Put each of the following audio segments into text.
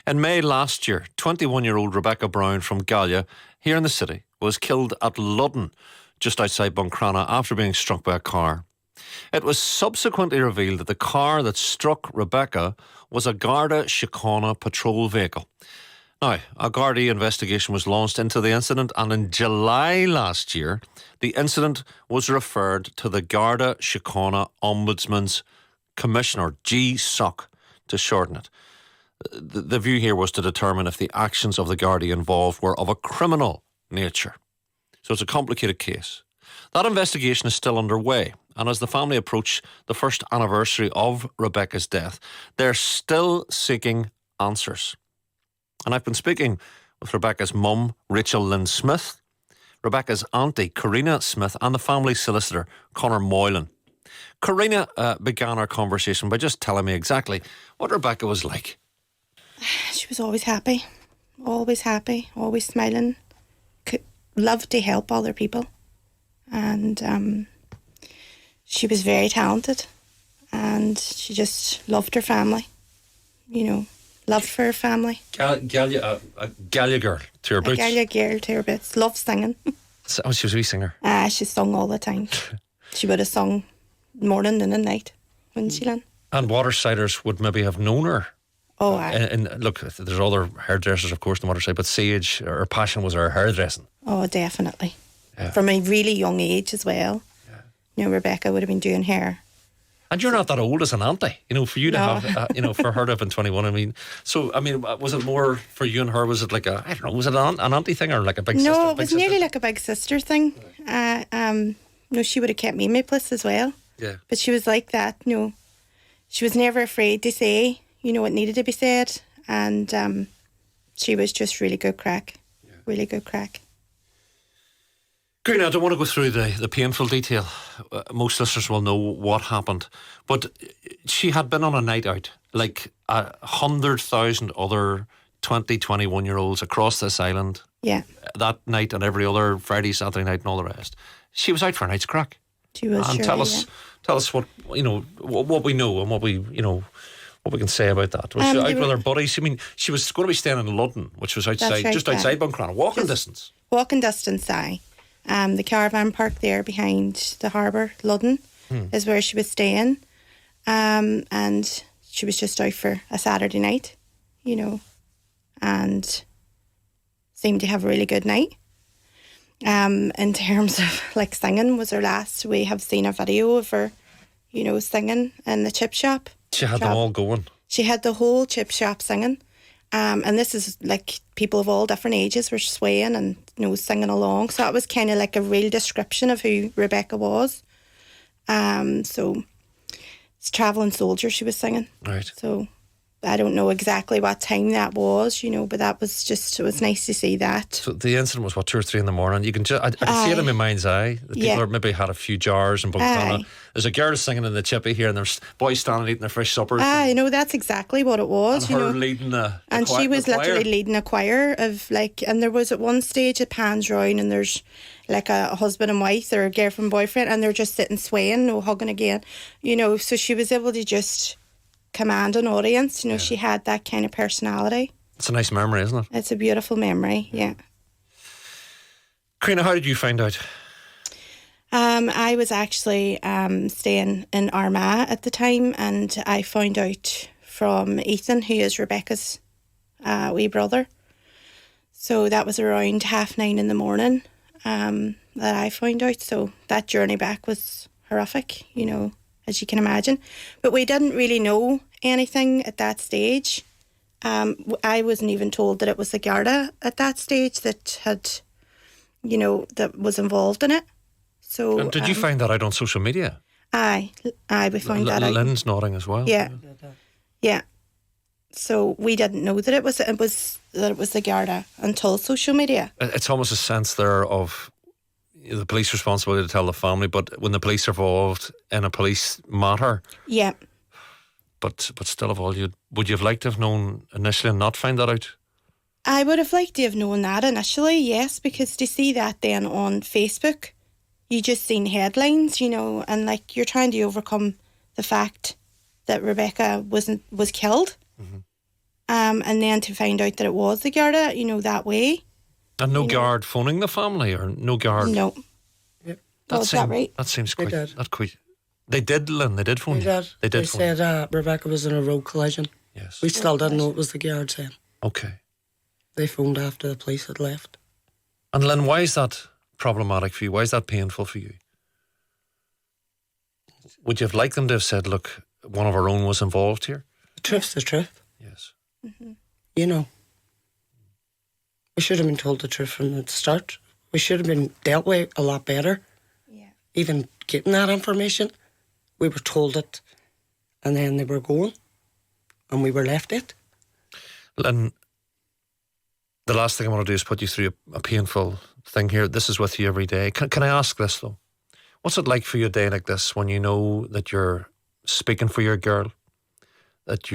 In May last year, 21-year-old Rebecca Browne from Gallia, here in the city, was killed at Ludden, just outside Buncrana, after being struck by a car. It was subsequently revealed that the car that struck Rebecca was a Garda Síochána Patrol Vehicle. Now, a Gardaí investigation was launched into the incident, and in July last year, the incident was referred to the Garda Síochána Ombudsman Commissions, or GSOC, to shorten it. The view here was to determine if the actions of the Gardaí involved were of a criminal nature. So it's a complicated case. That investigation is still underway, and as the family approach the first anniversary of Rebecca's death, they're still seeking answers. And I've been speaking with Rebecca's mum, Rachel Lynn Smith, Rebecca's auntie, Karina Smith, and the family solicitor, Conor Moylan. Karina began our conversation by just telling me exactly what Rebecca was like. She was always happy, always smiling, loved to help other people. And she was very talented, and she just loved her family, loved for her family. A Gallia girl to her boots. A Gallia girl to her boots. Loved singing. Oh, she was a wee singer. She sung all the time. She would have sung morning, noon and night, wouldn't she, Lynn? And Watersiders would maybe have known her. Oh, aye. And look, there's other hairdressers, of course, in Waterside, but Sage, her passion was her hairdressing. Oh, definitely. Yeah. From a really young age as well. Yeah. Rebecca would have been doing hair. And you're not that old as an auntie, for you to have, for her to have been 21. Was it more for you and her? Was it like was it an auntie thing or like a big sister? No, it was nearly like a big sister thing. She would have kept me in my place as well. Yeah. But she was like that, She was never afraid to say, what needed to be said. And she was just really good crack. Yeah. Really good crack. Karina, I don't want to go through the painful detail. Most listeners will know what happened. But she had been on a night out, like 100,000 other 20, 21-year-olds across this island. Yeah. That night and every other Friday, Saturday night and all the rest. She was out for a night's crack. She was. And tell us what what we know and what we what we can say about that. Was she out with her buddies? She was going to be staying in Ludden, which was outside, right, just outside Buncrana, walking distance. Walking distance, aye. The caravan park there behind the harbour, Ludden, is where she was staying. And she was just out for a Saturday night, and seemed to have a really good night. In terms of singing was her last. We have seen a video of her, singing in the chip shop. She had them all going. She had the whole chip shop singing. And this is people of all different ages were swaying and singing along. So that was kind of like a real description of who Rebecca was. So it's Travelling Soldier she was singing. Right. So I don't know exactly what time that was, but that was just, it was nice to see that. So the incident was 2 or 3 in the morning. You can I can see it in my mind's eye. The people maybe had a few jars and Buncrana. There's a girl singing in the chippy here, and there's boys standing eating their fresh suppers. That's exactly what it was. And her leading she was literally leading a choir of and there was at one stage it pans round and there's a husband and wife or a girlfriend boyfriend, and they're just sitting swaying, hugging again. So she was able to just command an audience. She had that kind of personality. It's a nice memory, isn't it? It's a beautiful memory, yeah. Karina, how did you find out? I was actually staying in Armagh at the time, and I found out from Ethan, who is Rebecca's wee brother. So that was around 9:30 in the morning that I found out. So that journey back was horrific, as you can imagine. But we didn't really know anything at that stage. I wasn't even told that it was the Garda at that stage that had, that was involved in it. So, and did you find that out on social media? Aye, we found that out. Lynn's nodding as well. Yeah. So we didn't know that it was the Garda until social media. It's almost a sense there of the police responsibility to tell the family, but when the police are involved in a police matter, yeah. But still of all, would you have liked to have known initially and not find that out? I would have liked to have known that initially, yes, because to see that then on Facebook, you just seen headlines, and you're trying to overcome the fact that Rebecca was killed. Mm-hmm. And then to find out that it was the Garda, that way. And no guard phoning the family, or no guard? No. Yep. Is that right? That seems They quite... did. That quite... They did, Lynn, they did phone They you. did. They did They phone you. said Rebecca was in a road collision. Yes. We still didn't know it was the guards then. Okay. They phoned after the police had left. And Lynn, why is that problematic for you? Why is that painful for you? Would you have liked them to have said, look, one of our own was involved here? The truth's the truth. Yes. You know. We should have been told the truth from the start. We should have been dealt with a lot better. Yeah. Even getting that information, we were told it, and then they were going, and we were left it. Lynn, the last thing I want to do is put you through a painful thing here. This is with you every day. Can I ask this, though? What's it like for you a day like this when you know that you're speaking for your girl? That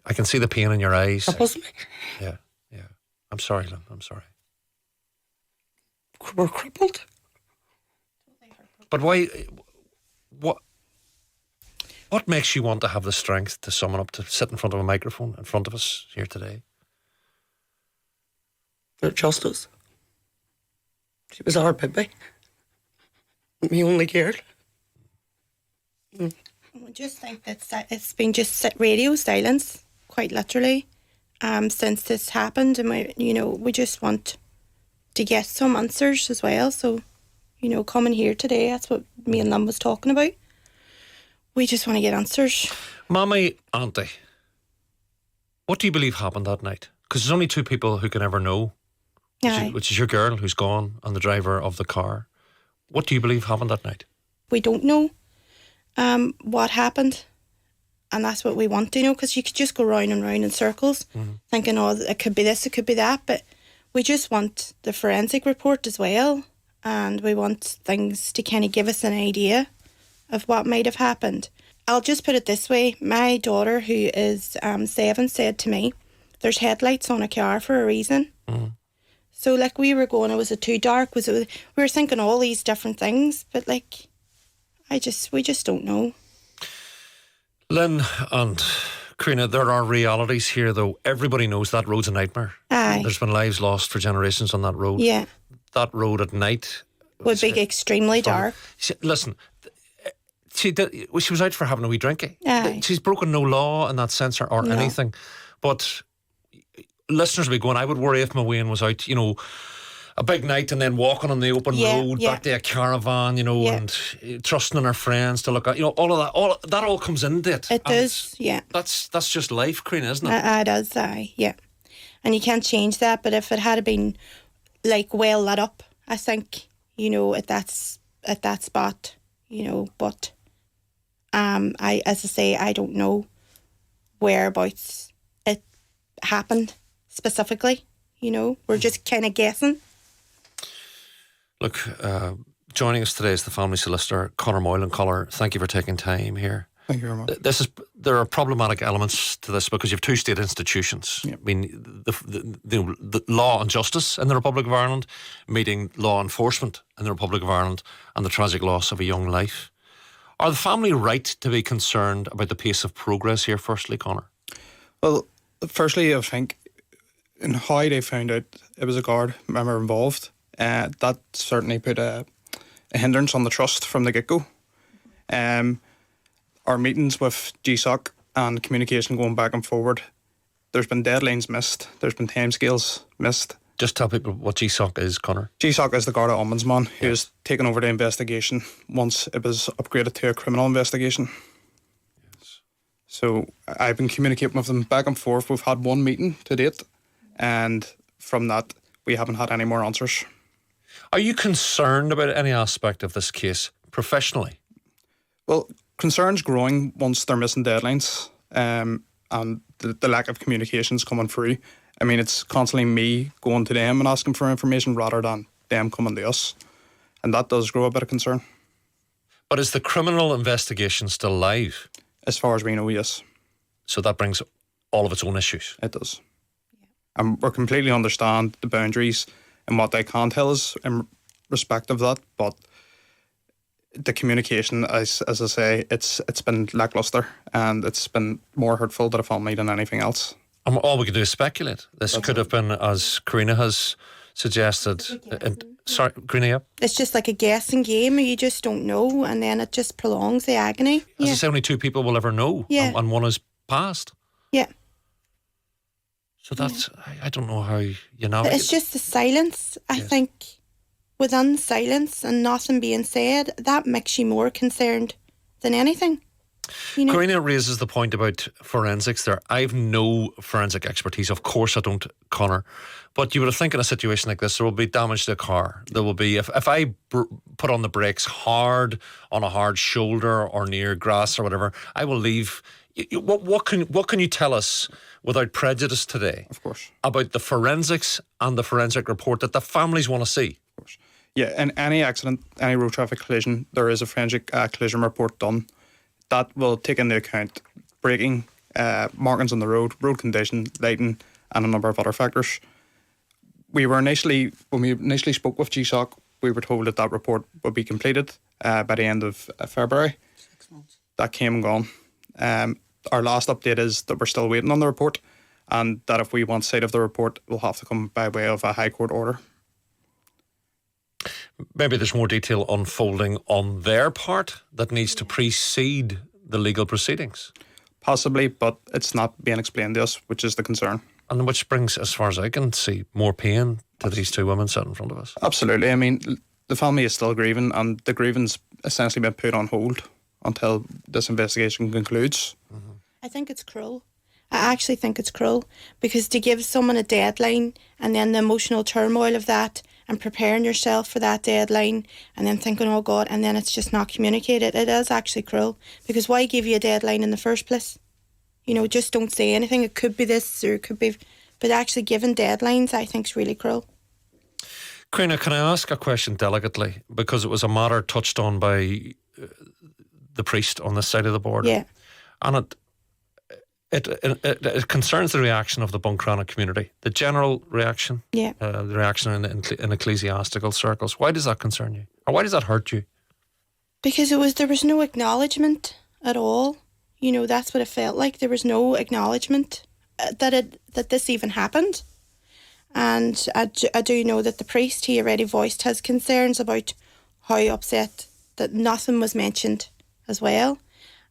I can see the pain in your eyes. That wasn't me. Yeah. I'm sorry, Lynn. I'm sorry. We're crippled. But why? What makes you want to have the strength to summon up to sit in front of a microphone in front of us here today? They're justice. She was our baby. Me only cared. I just think that it's been just radio silence, quite literally, since this happened, and we just want to get some answers as well. So, coming here today, that's what me and Lynn was talking about. We just want to get answers. Mommy, Auntie, what do you believe happened that night? Because there's only two people who can ever know, which is your girl who's gone and the driver of the car. What do you believe happened that night? We don't know what happened, and that's what we want to know, because you could just go round and round in circles thinking, it could be this, it could be that, but we just want the forensic report as well, and we want things to kind of give us an idea of what might have happened. I'll just put it this way. My daughter, who is 7, said to me, there's headlights on a car for a reason. So, we were going, was it too dark? We were thinking all these different things, but, we just don't know. Lynn and Karina, there are realities here, though. Everybody knows that road's a nightmare. Aye. There's been lives lost for generations on that road. Yeah. That road at night Would be extremely dark. Listen, she was out for having a wee drinky. Aye. She's broken no law in that sense or No. anything. But listeners will be going, I would worry if my Wayne was out, a big night and then walking on the open road back to a caravan, and trusting in our friends to look at, all of that, all comes into it. It does, yeah. That's just life, Karina, isn't it? It does, aye, yeah. And you can't change that, but if it had been, well lit up, I think, at that spot, but as I say, I don't know whereabouts it happened specifically, we're just kind of guessing. Look, joining us today is the family solicitor, Conor Moylan. Conor, thank you for taking time here. Thank you very much. There are problematic elements to this because you have two state institutions. Yep. I mean, the law and justice in the Republic of Ireland meeting law enforcement in the Republic of Ireland and the tragic loss of a young life. Are the family right to be concerned about the pace of progress here, firstly, Conor? Well, firstly, I think in how they found out it was a guard member involved, that certainly put a hindrance on the trust from the get-go. Our meetings with GSOC and communication going back and forward, there's been deadlines missed, there's been timescales missed. Just tell people what GSOC is, Conor. GSOC is the Garda Ombudsman who has taken over the investigation once it was upgraded to a criminal investigation. Yes. So I've been communicating with them back and forth. We've had one meeting to date, and from that we haven't had any more answers. Are you concerned about any aspect of this case professionally? Well, concerns growing once they're missing deadlines, and the lack of communications coming through. I mean, it's constantly me going to them and asking for information rather than them coming to us. And that does grow a bit of concern. But is the criminal investigation still live? As far as we know, yes. So that brings all of its own issues. It does. And we completely understand the boundaries and what they can tell us in respect of that. But the communication, as I say, it's been lacklustre, and it's been more hurtful to the family than anything else. And all we can do is speculate. This could have been, as Karina has suggested. Sorry, Karina, yeah? It's just like a guessing game, you just don't know, and then it just prolongs the agony. As I say, only 2 people will ever know, Yeah. and one is passed. Yeah. So that's, I don't know how you navigate. It's just the silence. I Yes. think within silence and nothing being said, that makes you more concerned than anything. You know? Karina raises the point about forensics there. I have no forensic expertise. Of course I don't, Conor. But you would have think in a situation like this, there will be damage to a car. There will be, if I put on the brakes hard on a hard shoulder or near grass or whatever, I will leave. What can you tell us without prejudice today? Of course. About the forensics and the forensic report that the families want to see? Of course. Yeah, in any accident, any road traffic collision, there is a forensic collision report done. That will take into account braking, markings on the road condition, lighting, and a number of other factors. When we initially spoke with GSOC, we were told that report would be completed by the end of February. 6 months. That came and gone. Our last update is that we're still waiting on the report, and that if we want sight of the report, we'll have to come by way of a High Court order. Maybe there's more detail unfolding on their part that needs to precede the legal proceedings. Possibly, but it's not being explained to us, which is the concern. And which brings, as far as I can see, more pain to these 2 women sitting in front of us. Absolutely. I mean, the family is still grieving, and the grieving's essentially been put on hold until this investigation concludes. I think it's cruel. I actually think it's cruel, because to give someone a deadline and then the emotional turmoil of that and preparing yourself for that deadline and then thinking, oh God, and then it's just not communicated, it is actually cruel, because why give you a deadline in the first place? You know, just don't say anything. It could be this or it could be, but actually giving deadlines I think is really cruel. Karina, can I ask a question delicately? Because it was a matter touched on by the priest on this side of the border. Yeah. And it concerns the reaction of the Buncrana community, the general reaction, Yeah. the reaction in ecclesiastical circles. Why does that concern you? Or why does that hurt you? Because there was no acknowledgement at all. You know, that's what it felt like. There was no acknowledgement that this even happened. And I do know that the priest, he already voiced his concerns about how upset that nothing was mentioned as well.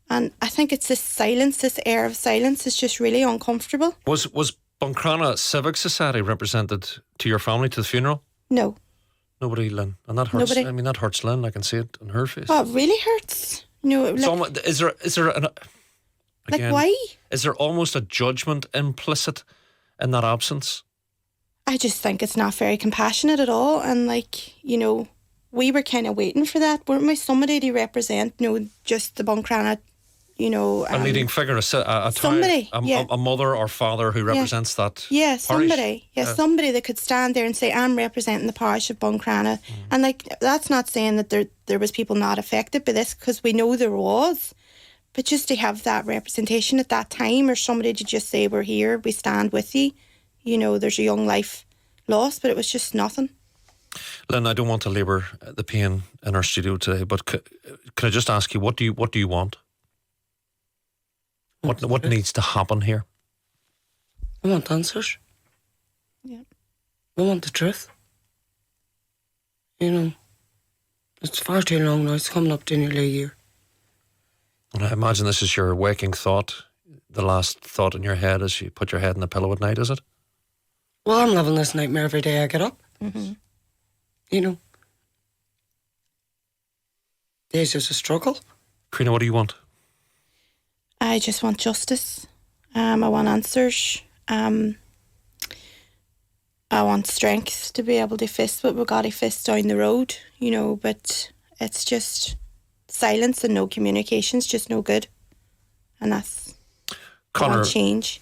And I think it's this silence, this air of silence is just really uncomfortable. Was Buncrana Civic Society represented to your family, to the funeral? No. Nobody, Lynn. And that hurts. Nobody. I mean, that hurts Lynn. I can see it on her face. Oh, it really hurts. You know, like, Is there an... Again, why? Is there almost a judgment implicit in that absence? I just think it's not very compassionate at all. And like, you know, we were kind of waiting for that, weren't we? Somebody to represent, you know, just the Buncrana, you know. A leading figure, a somebody, a mother or father who represents that. Yeah, parish. somebody. Yeah, somebody that could stand there and say, I'm representing the parish of Buncrana. And like, that's not saying that there was people not affected by this, because we know there was. But just to have that representation at that time, or somebody to just say, we're here, we stand with you. You know, there's a young life lost, but it was just nothing. Lynn, I don't want to labour the pain in our studio today, but can I just ask you, what do you want? What needs to happen here? I want answers. Yeah. I want the truth. You know, it's far too long now. It's coming up to nearly a year. And I imagine this is your waking thought, the last thought in your head as you put your head in the pillow at night, is it? Well, I'm living this nightmare every day I get up. Mm-hmm. You know. Days is a struggle. Karina, what do you want? I just want justice. I want answers. I want strength to be able to fist what we got to fist down the road, you know, but it's just silence and no communication's just no good. And that's Conor, I want change.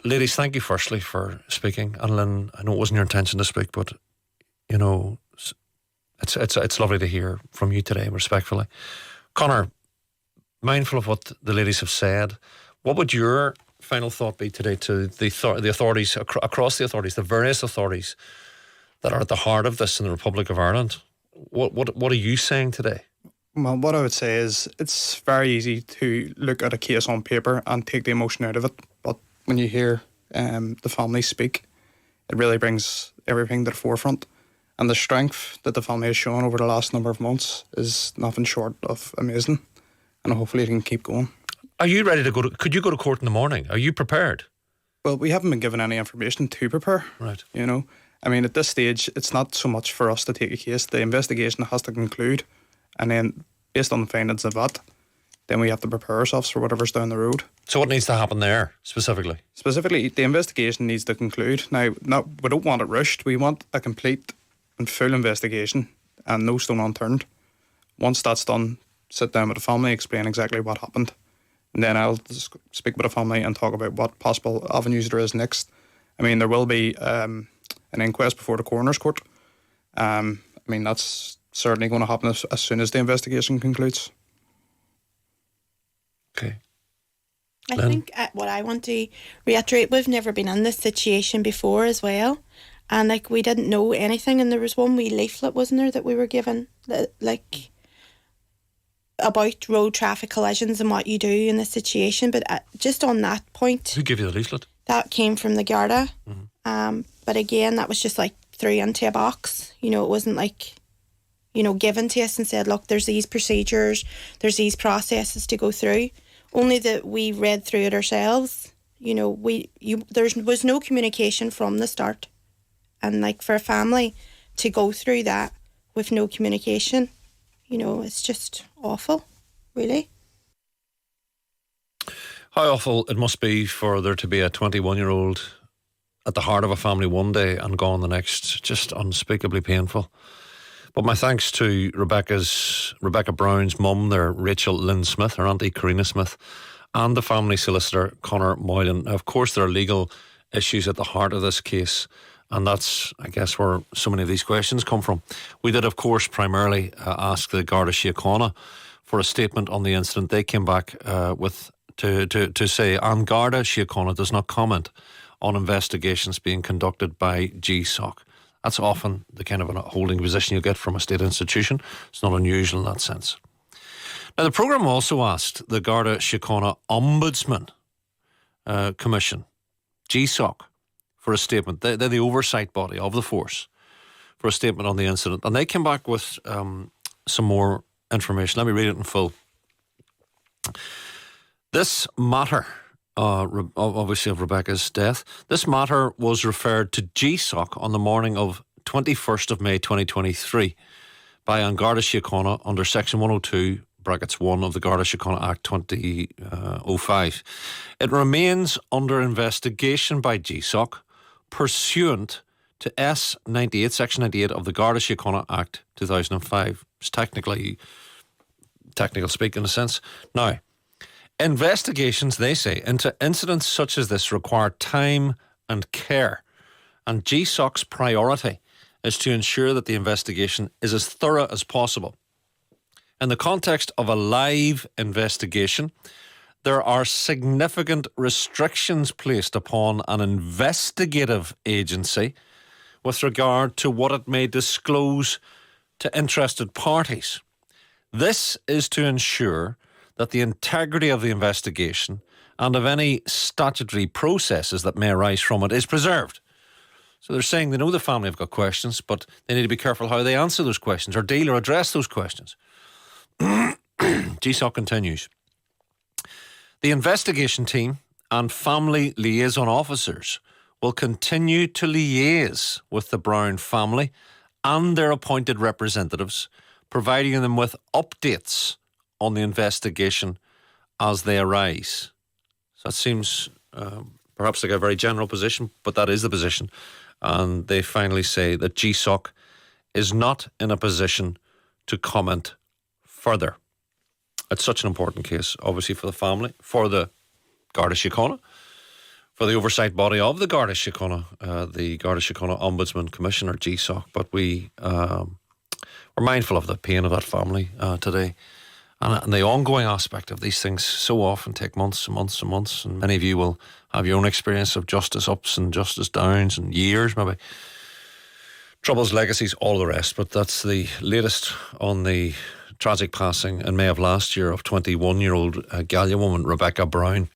Ladies, thank you firstly for speaking. And Lynn, I know it wasn't your intention to speak, but you know, it's lovely to hear from you today, respectfully. Conor, mindful of what the ladies have said, what would your final thought be today to the authorities, across the authorities, the various authorities that are at the heart of this in the Republic of Ireland? What are you saying today? Well, what I would say is it's very easy to look at a case on paper and take the emotion out of it. But when you hear the family speak, it really brings everything to the forefront. And the strength that the family has shown over the last number of months is nothing short of amazing. And hopefully it can keep going. Are you ready to go could you go to court in the morning? Are you prepared? Well, we haven't been given any information to prepare. Right. You know, I mean, at this stage, it's not so much for us to take a case. The investigation has to conclude. And then, based on the findings of that, then we have to prepare ourselves for whatever's down the road. So what needs to happen there, specifically? Specifically, the investigation needs to conclude. Now, we don't want it rushed. We want a complete and full investigation and no stone unturned. Once that's done, sit down with the family, explain exactly what happened. And then I'll speak with the family and talk about what possible avenues there is next. I mean, there will be an inquest before the coroner's court. I mean, that's certainly going to happen as soon as the investigation concludes. Okay. I Lynn? think what I want to reiterate, we've never been in this situation before as well. And like, we didn't know anything, and there was one wee leaflet, wasn't there, that we were given, that, like, about road traffic collisions and what you do in this situation. But just on that point, Who gave you the leaflet? that came from the Garda. But again, that was just like threw into a box. You know, it wasn't like, you know, given to us and said, look, there's these procedures, there's these processes to go through. Only that we read through it ourselves. You know, there was no communication from the start. And like, for a family to go through that with no communication, you know, it's just awful, really. How awful it must be for there to be a 21-year-old at the heart of a family one day and gone the next. Just unspeakably painful. But my thanks to Rebecca Browne's mum there, Rachel Lynn Smith, her auntie Karina Smith, and the family solicitor, Conor Moylan. Of course, there are legal issues at the heart of this case, and that's, I guess, where so many of these questions come from. We did, of course, primarily ask the Garda Síochána for a statement on the incident. They came back to say, and Garda Síochána does not comment on investigations being conducted by GSOC. That's often the kind of a holding position you get from a state institution. It's not unusual in that sense. Now, the programme also asked the Garda Síochána Ombudsman Commission, GSOC, for a statement. They're the oversight body of the force, for a statement on the incident. And they came back with some more information. Let me read it in full. This matter, obviously of Rebecca's death, this matter was referred to GSOC on the morning of 21st of May 2023 by Garda Síochána under Section 102 brackets 1 of the Garda Síochána Act 2005. It remains under investigation by GSOC pursuant to S98, Section 98 of the Garda Síochána Act 2005. It's technical speak in a sense. Now, investigations, they say, into incidents such as this require time and care, and GSOC's priority is to ensure that the investigation is as thorough as possible. In the context of a live investigation, there are significant restrictions placed upon an investigative agency with regard to what it may disclose to interested parties. This is to ensure that the integrity of the investigation and of any statutory processes that may arise from it is preserved. So they're saying they know the family have got questions, but they need to be careful how they answer those questions or deal or address those questions. GSOC continues. The investigation team and family liaison officers will continue to liaise with the Browne family and their appointed representatives, providing them with updates on the investigation as they arise. So that seems perhaps like a very general position, but that is the position. And they finally say that GSOC is not in a position to comment further. It's such an important case, obviously, for the family, for the Garda Síochána, for the oversight body of the Garda Síochána, the Garda Síochána Ombudsman Commission, or GSOC. But we're mindful of the pain of that family today. And the ongoing aspect of these things so often take months and months and months. And many of you will have your own experience of justice ups and justice downs and years, maybe. Troubles, legacies, all the rest. But that's the latest on the tragic passing in May of last year of 21-year-old Gallia woman Rebecca Browne.